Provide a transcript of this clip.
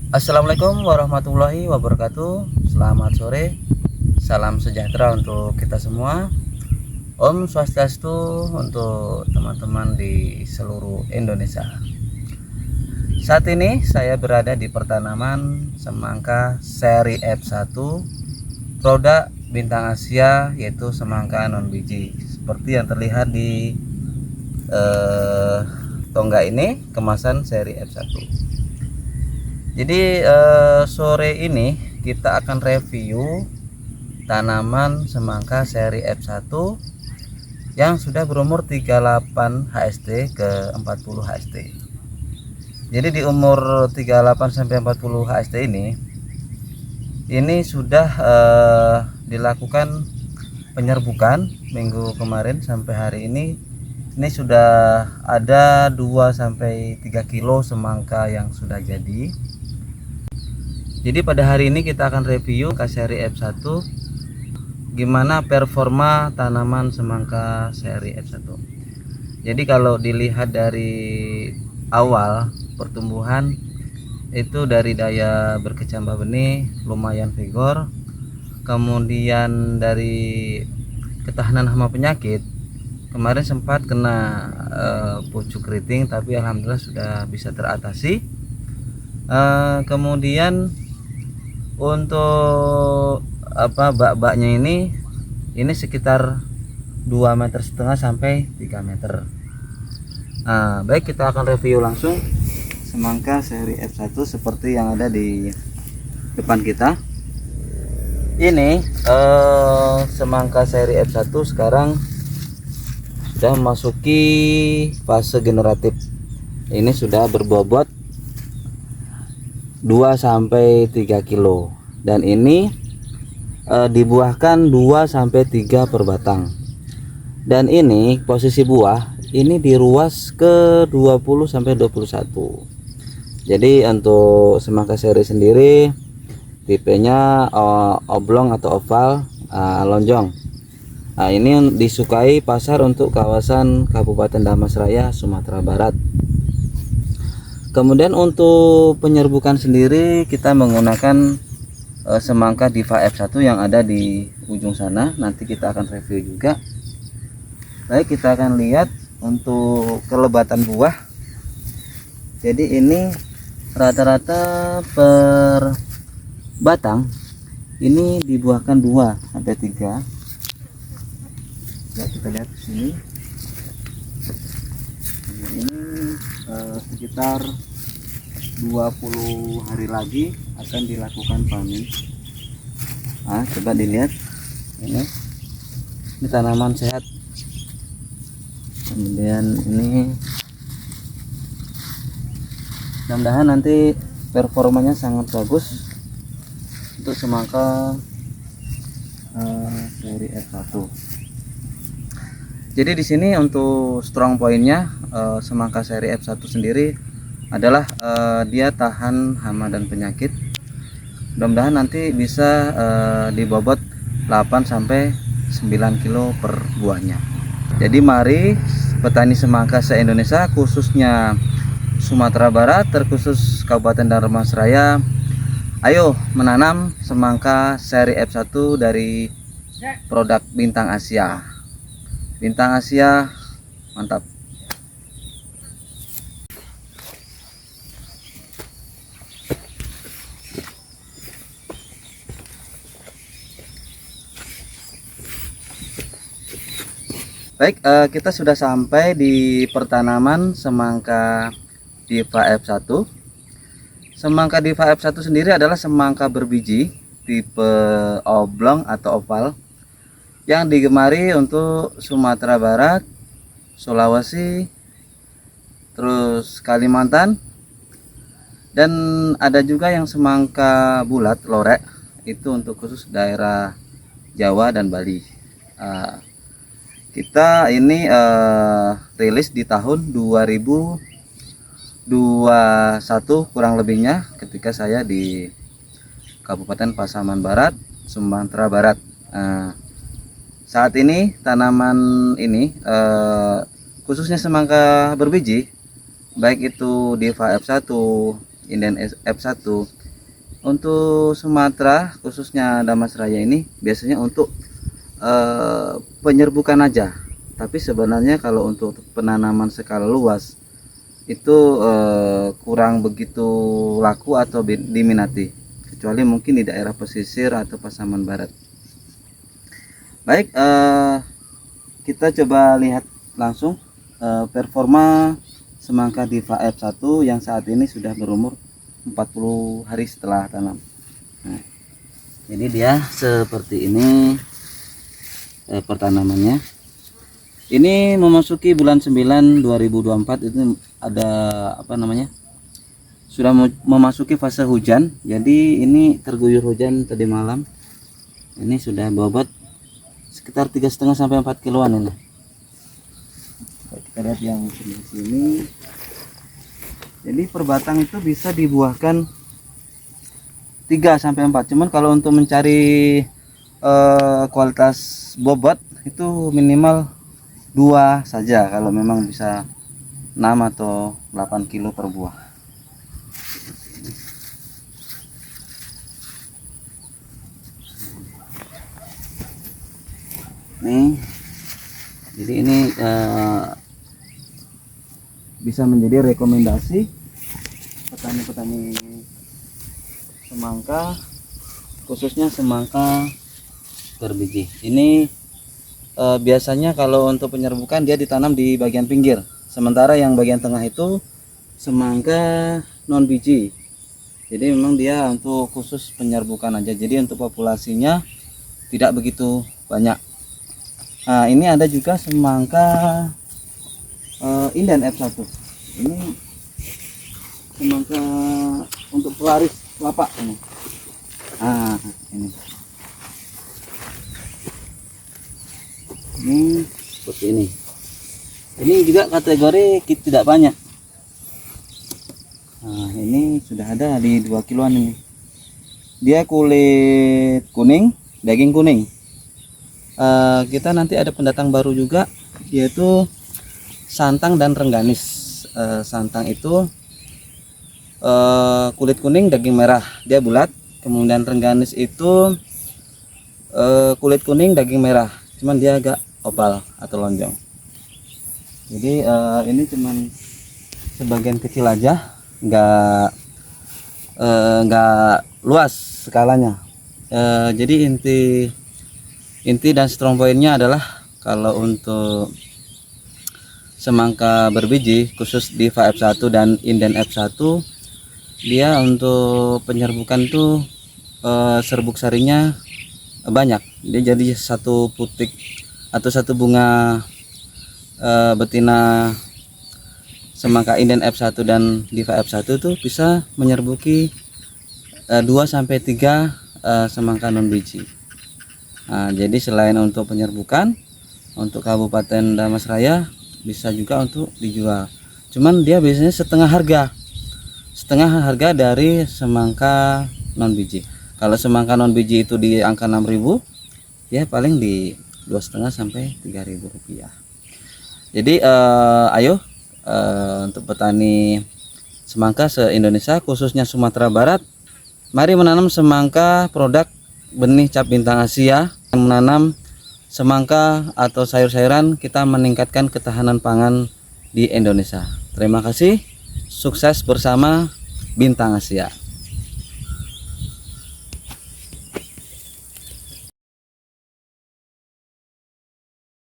Assalamualaikum warahmatullahi wabarakatuh. Selamat sore, salam sejahtera untuk kita semua. Om Swastiastu untuk teman-teman di seluruh Indonesia. Saat ini saya berada di pertanaman semangka seri F1 produk Bintang Asia, yaitu semangka non biji. Seperti yang terlihat di tonggak ini, kemasan seri F1. Jadi sore ini kita akan review tanaman semangka seri F1 yang sudah berumur 38 HST ke 40 HST. Jadi di umur 38 sampai 40 HST ini sudah dilakukan penyerbukan minggu kemarin sampai hari ini. Ini sudah ada 2 sampai 3 kilo semangka yang sudah jadi. Jadi pada hari ini kita akan review seri F1, gimana performa tanaman semangka seri F1. Jadi kalau dilihat dari awal pertumbuhan itu dari daya berkecambah benih lumayan vigor, kemudian dari ketahanan hama penyakit kemarin sempat kena pucuk keriting, tapi alhamdulillah sudah bisa teratasi. Kemudian untuk bak-baknya ini sekitar 2,5 meter sampai 3 meter. Baik, kita akan review langsung semangka seri F1 seperti yang ada di depan kita. Ini semangka seri F1 sekarang sudah memasuki fase generatif. Ini sudah berbobot 2 sampai 3 kilo, dan ini dibuahkan 2 sampai 3 per batang. Dan ini posisi buah ini diruas ke 20 sampai 21. Jadi untuk semangka seri sendiri tipenya oblong atau oval, lonjong. Ini disukai pasar untuk kawasan Kabupaten Dharmasraya, Sumatera Barat. Kemudian untuk penyerbukan sendiri kita menggunakan semangka Diva F1 yang ada di ujung sana. Nanti kita akan review juga. Baik, kita akan lihat untuk kelebatan buah. Jadi ini rata-rata per batang ini dibuahkan 2 sampai 3. Ya, kita lihat di sini. Ini sekitar 20 hari lagi akan dilakukan panen. Coba dilihat ini tanaman sehat. Kemudian ini mudah-mudahan nanti performanya sangat bagus untuk semangka dari F1. Jadi di sini untuk strong pointnya semangka seri F1 sendiri adalah dia tahan hama dan penyakit. Mudah-mudahan nanti bisa dibobot 8 sampai 9 kilo per buahnya. Jadi mari petani semangka se-Indonesia, khususnya Sumatera Barat, terkhusus Kabupaten Dharmasraya, ayo menanam semangka seri F1 dari produk Bintang Asia. Bintang Asia, mantap. Baik, kita sudah sampai di pertanaman semangka Diva F1. Semangka Diva F1 sendiri adalah semangka berbiji tipe oblong atau oval yang digemari untuk Sumatera Barat, Sulawesi, terus Kalimantan, dan ada juga yang semangka bulat lorek, itu untuk khusus daerah Jawa dan Bali. Kita ini rilis di tahun 2021 kurang lebihnya, ketika saya di Kabupaten Pasaman Barat, Sumatera Barat. Saat ini tanaman ini khususnya semangka berbiji, baik itu Diva F1, Inden F1, Untuk Sumatera khususnya Damasraya ini biasanya untuk penyerbukan aja. Tapi sebenarnya kalau untuk penanaman skala luas itu kurang begitu laku atau diminati, kecuali mungkin di daerah pesisir atau Pasaman Barat. Baik, kita coba lihat langsung performa semangka Diva F1 yang saat ini sudah berumur 40 hari setelah tanam. Nah, jadi dia seperti ini pertanamannya. Ini memasuki bulan 9 2024, itu ada apa namanya, sudah memasuki fase hujan. Jadi ini terguyur hujan tadi malam. Ini sudah bobot sekitar 3,5 sampai 4 kiloan ini. Kita lihat yang sebelah sini. Jadi per batang itu bisa dibuahkan 3 sampai 4. Cuman kalau untuk mencari kualitas bobot itu minimal 2 saja, kalau memang bisa 6 atau 8 kilo per buah. Nih, jadi ini bisa menjadi rekomendasi petani-petani semangka, khususnya semangka berbiji. Ini biasanya kalau untuk penyerbukan dia ditanam di bagian pinggir, sementara yang bagian tengah itu semangka non biji. Jadi memang dia untuk khusus penyerbukan aja, jadi untuk populasinya tidak begitu banyak. Nah, ini ada juga semangka Inden F1. Ini semangka untuk pelaris kelapa ini. Ini seperti ini. Ini juga kategori tidak banyak. Nah, ini sudah ada di 2 kiloan ini. Dia kulit kuning, daging kuning. Kita nanti ada pendatang baru juga, yaitu santang dan rengganis. Santang itu kulit kuning, daging merah, dia bulat. Kemudian rengganis itu kulit kuning, daging merah, cuman dia agak oval atau lonjong. Jadi ini cuman sebagian kecil aja, nggak luas skalanya. Jadi inti dan strong pointnya adalah kalau untuk semangka berbiji khusus Diva F1 dan Inden F1, dia untuk penyerbukan tuh serbuk sarinya banyak. Dia jadi satu putik atau satu bunga betina semangka Inden F1 dan Diva F1 itu bisa menyerbuki 2 sampai 3 semangka non biji. Nah, jadi selain untuk penyerbukan untuk Kabupaten Damasraya, bisa juga untuk dijual. Cuman dia biasanya setengah harga dari semangka non biji. Kalau semangka non biji itu di angka 6.000, ya paling di 2,5 sampai 3.000 rupiah. Jadi ayo untuk petani semangka se-Indonesia, khususnya Sumatera Barat, mari menanam semangka produk benih cap bintang Asia. Menanam semangka atau sayur-sayuran, kita meningkatkan ketahanan pangan di Indonesia. Terima kasih, sukses bersama Bintang Asia.